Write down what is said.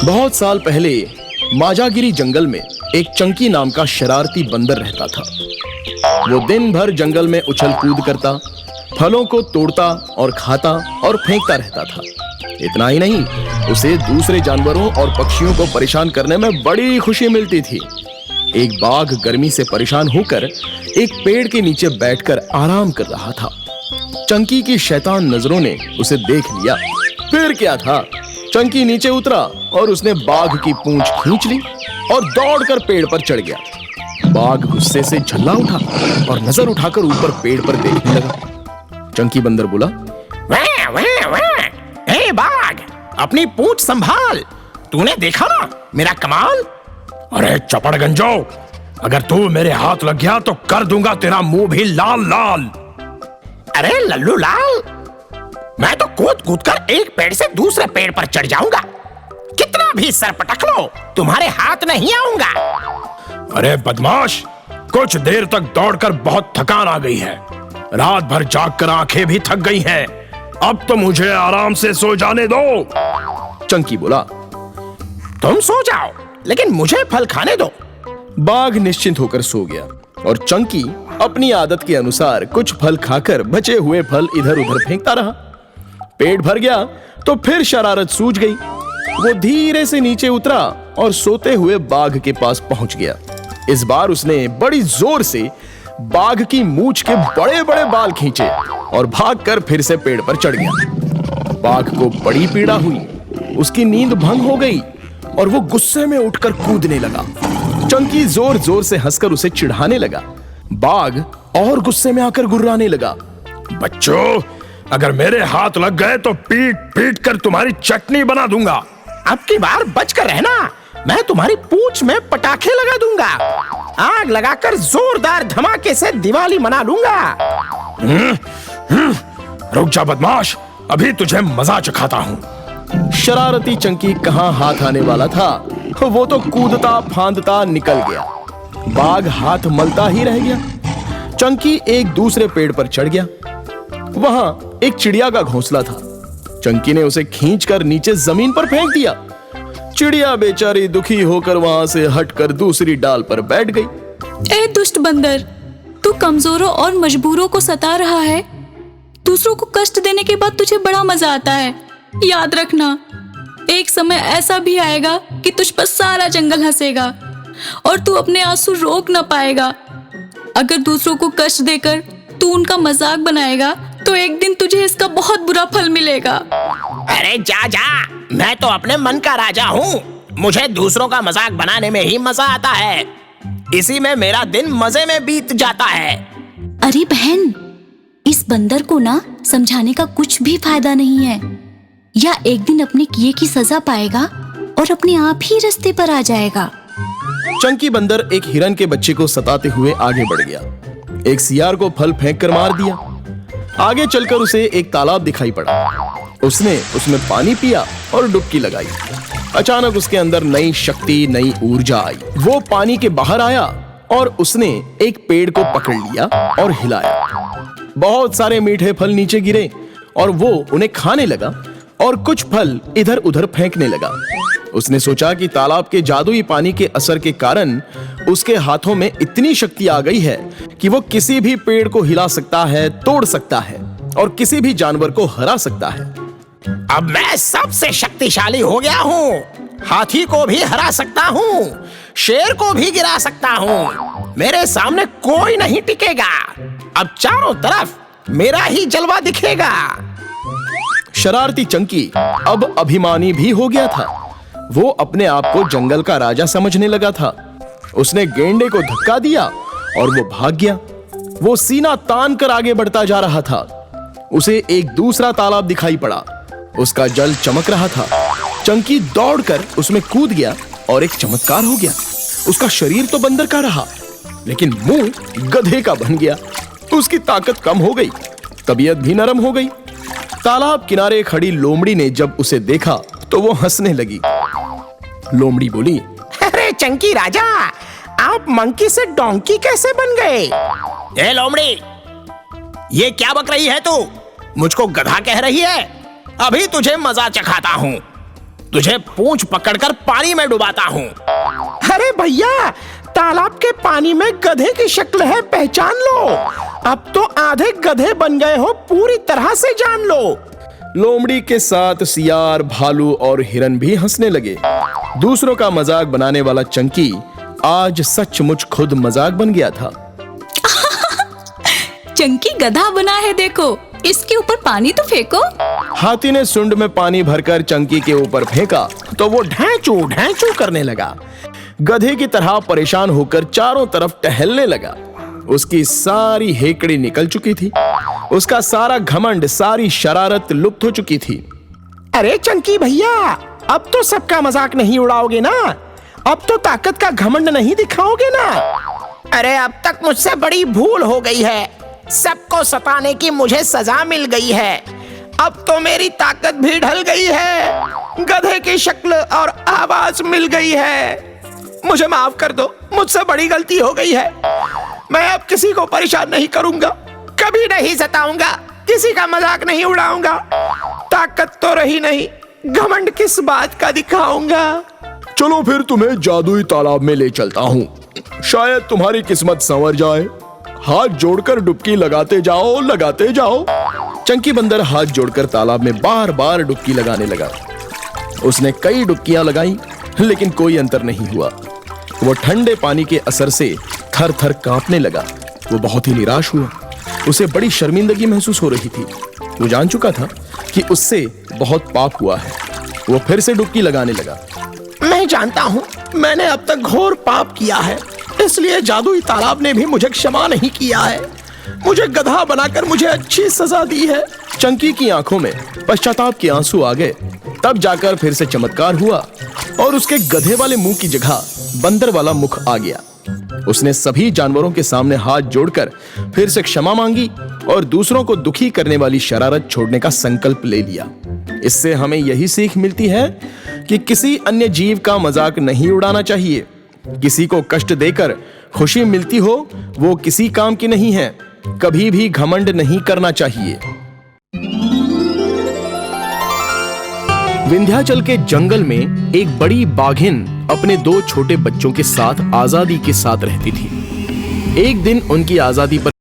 बहुत साल पहले माजागिरी जंगल में एक चंकी नाम का शरारती बंदर रहता था। वो दिन भर जंगल में उछल कूद करता, फलों को तोड़ता और खाता और फेंकता रहता था। इतना ही नहीं, उसे दूसरे जानवरों और पक्षियों को परेशान करने में बड़ी खुशी मिलती थी। एक बाघ गर्मी से परेशान होकर एक पेड़ के नीचे बैठकर आराम कर रहा था। चंकी की शैतान नजरों ने उसे देख लिया। फिर क्या था, चंकी नीचे उतरा और उसने बाघ की पूंछ खींच ली और दौड़कर पेड़ पर चढ़ गया। बाघ गुस्से से झल्ला उठा और नजर उठाकर ऊपर पेड़ पर देखने लगा। चंकी बंदर बोला, वाह वाह वाह, ए बाघ, अपनी पूंछ संभाल। तूने देखा ना मेरा कमाल? अरे चपड़गंजो, अगर तू मेरे हाथ लग गया तो कर दूंगा तेरा मुंह भी लाल लाल। अरे लल्लू लाल, मैं तो कूद कूद कर एक पेड़ से दूसरे पेड़ पर चढ़ जाऊंगा। कितना भी सर पटक लो, तुम्हारे हाथ नहीं आऊंगा। अरे बदमाश, कुछ देर तक दौड़कर बहुत थकान आ गई है। रात भर जागकर आंखें भी थक गई हैं। अब तो मुझे आराम से सो जाने दो। चंकी बोला, तुम सो जाओ, लेकिन मुझे फल खाने दो। बाघ निश्चिंत होकर सो गया और चंकी अपनी आदत के अनुसार कुछ फल खाकर बचे हुए फल इधर उधर फेंकता रहा। पेट भर गया तो फिर शरारत सूझ गई। वो धीरे से नीचे उतरा और सोते हुए बाघ के पास पहुंच गया। इस बार उसने बड़ी जोर से बाघ की मूंछ के बड़े बड़े बाल खींचे और भागकर फिर से पेड़ पर चढ़ गया। बाघ को बड़ी पीड़ा हुई, उसकी नींद भंग हो गई और वो गुस्से में उठकर कूदने लगा। चंकी जोर जोर से हंसकर उसे चिढ़ाने लगा। बाघ और गुस्से में आकर गुर्राने लगा। बच्चों, अगर मेरे हाथ लग गए तो पीट पीट कर तुम्हारी चटनी बना दूंगा। अब की बार बच कर रहना, मैं तुम्हारी पूंछ में पटाखे लगा दूंगा। आग लगाकर जोरदार धमाके से दिवाली मना लूंगा। रुक जा बदमाश, अभी तुझे मजा चखाता हूँ। शरारती चंकी कहां हाथ आने वाला था, वो तो कूदता फांदता निकल गया। बाघ हाथ मलता ही रह गया। चंकी एक दूसरे पेड़ पर चढ़ गया। वहां एक चिड़िया का घोंसला था। चंकी ने उसे खींचकर नीचे जमीन पर फेंक दिया। चिड़िया बेचारी दुखी होकर वहां से हटकर दूसरी डाल पर बैठ गई। ए दुष्ट बंदर, तू कमजोरों और मजबूरों को सता रहा है। दूसरों को कष्ट देने के बाद तुझे बड़ा मजा आता है। याद रखना, एक समय ऐसा भी आएगा कि तुझ पर सारा जंगल हंसेगा और तू अपने आंसू रोक ना पाएगा। अगर दूसरों को कष्ट देकर तू उनका मजाक बनाएगा तो एक दिन तुझे इसका बहुत बुरा फल मिलेगा। अरे जा जा, मैं तो अपने मन का राजा हूँ। मुझे दूसरों का मजाक बनाने में ही मजा आता है। इसी में मेरा दिन मजे में बीत जाता है। अरे बहन, इस बंदर को ना समझाने का कुछ भी फायदा नहीं है। या एक दिन अपने किए की सजा पाएगा और अपने आप ही रास्ते पर आ जाएगा। चंकी बंदर एक हिरन के बच्चे को सताते हुए आगे बढ़ गया। एक सियार को फल फेंक कर मार दिया। आगे चलकर उसे एक तालाब दिखाई पड़ा। उसने उसमें पानी पिया और डुबकी लगाई। अचानक उसके अंदर नई शक्ति, नई ऊर्जा आई। वो पानी के बाहर आया और उसने एक पेड़ को पकड़ लिया और हिलाया। बहुत सारे मीठे फल नीचे गिरे और वो उन्हें खाने लगा और कुछ फल इधर उधर फेंकने लगा। उसने सोचा कि तालाब के जादुई पानी के असर के कारण उसके हाथों में इतनी शक्ति आ गई है कि वो किसी भी पेड़ को हिला सकता है, तोड़ सकता है और किसी भी जानवर को हरा सकता है। अब मैं सबसे शक्तिशाली हो गया हूँ। हाथी को भी हरा सकता हूँ, शेर को भी गिरा सकता हूँ। मेरे सामने कोई नहीं टिकेगा। अब चारों तरफ मेरा ही जलवा दिखेगा। शरारती चंकी अब अभिमानी भी हो गया था। वो अपने आप को जंगल का राजा समझने लगा था। उसने गेंडे को धक्का दिया और वो भाग गया। वो सीना तान कर आगे बढ़ता जा रहा था। उसे एक दूसरा तालाब दिखाई पड़ा। उसका जल चमक रहा था। चंकी दौड़कर उसमें कूद गया और एक चमत्कार हो गया। उसका शरीर तो बंदर का रहा, लेकिन मुंह गधे का बन गया। उसकी ताकत कम हो गई, तबीयत भी नरम हो गई। तालाब किनारे खड़ी लोमड़ी ने जब उसे देखा तो वो हंसने लगी। लोमड़ी बोली, अरे चंकी राजा, आप मंकी से डोंकी कैसे बन गए? ए लोमड़ी, ये क्या बक रही है तू? मुझको गधा कह रही है? अभी तुझे मजा चखाता हूँ। तुझे पूंछ पकड़कर पानी में डुबाता हूँ। अरे भैया, तालाब के पानी में गधे की शक्ल है, पहचान लो। अब तो आधे गधे बन गए हो, पूरी तरह से जान लो। लोमड़ी के साथ सियार, भालू और हिरन भी हंसने लगे। दूसरों का मजाक बनाने वाला चंकी आज सचमुच खुद मजाक बन गया था। चंकी गधा बना है, देखो, इसके ऊपर पानी तो फेंको। हाथी ने सुंड में पानी भरकर चंकी के ऊपर फेंका तो वो ढैंचू ढैंचू करने लगा। गधे की तरह परेशान होकर चारों तरफ टहलने लगा। उसकी सारी हेकड़ी निकल चुकी थी। उसका सारा घमंड, सारी शरारत लुप्त हो चुकी थी। अरे चंकी भैया, अब तो सबका मजाक नहीं उड़ाओगे ना? अब तो ताकत का घमंड नहीं दिखाओगे ना? अरे अब तक मुझसे बड़ी भूल हो गई है। सबको सताने की मुझे सजा मिल गई है। अब तो मेरी ताकत भी ढल गई है। गधे की शक्ल और आवाज मिल गई है। मुझे माफ कर दो, मुझसे बड़ी गलती हो गई है। मैं अब किसी को परेशान नहीं करूंगा, कभी नहीं सताऊंगा, किसी का मजाक नहीं उड़ाऊंगा। ताकत तो रही नहीं, घमंड किस बात का दिखाऊंगा। चलो फिर तुम्हें जादुई तालाब में ले चलता हूँ, शायद तुम्हारी किस्मत संवर जाए। हाथ जोड़कर डुबकी लगाते जाओ, लगाते जाओ। चंकी बंदर हाथ जोड़कर तालाब में बार बार डुबकी लगाने लगा। उसने कई डुबकियां लगाई, लेकिन कोई अंतर नहीं हुआ। वो ठंडे पानी के असर से थर थर कांपने लगा। वो बहुत ही निराश हुआ। उसे बड़ी शर्मिंदगी महसूस हो रही थी। वो जान चुका था कि उससे बहुत पाप हुआ है। वो फिर से डुबकी लगाने लगा। मैं जानता हूँ, मैंने अब तक घोर पाप किया है, इसलिए जादुई तालाब ने भी मुझे क्षमा नहीं किया है। मुझे गधा बनाकर मुझे अच्छी सजा दी है। चंकी की आंखों में पश्चाताप के आंसू आ गए। तब जाकर फिर से चमत्कार हुआ और उसके गधे वाले मुंह की जगह बंदर वाला मुख आ गया। उसने सभी जानवरों के सामने हाथ जोड़कर फिर से क्षमा मांगी और दूसरों को दुखी करने वाली शरारत छोड़ने का संकल्प ले लिया। इससे हमें यही सीख मिलती है कि किसी अन्य जीव का मजाक नहीं उड़ाना चाहिए। किसी को कष्ट देकर खुशी मिलती हो, वो किसी काम की नहीं है। कभी भी घमंड नहीं करना चाहिए। विंध्याचल के जंगल में एक बड़ी बाघिन अपने 2 छोटे बच्चों के साथ आजादी के साथ रहती थी। एक दिन उनकी आजादी पर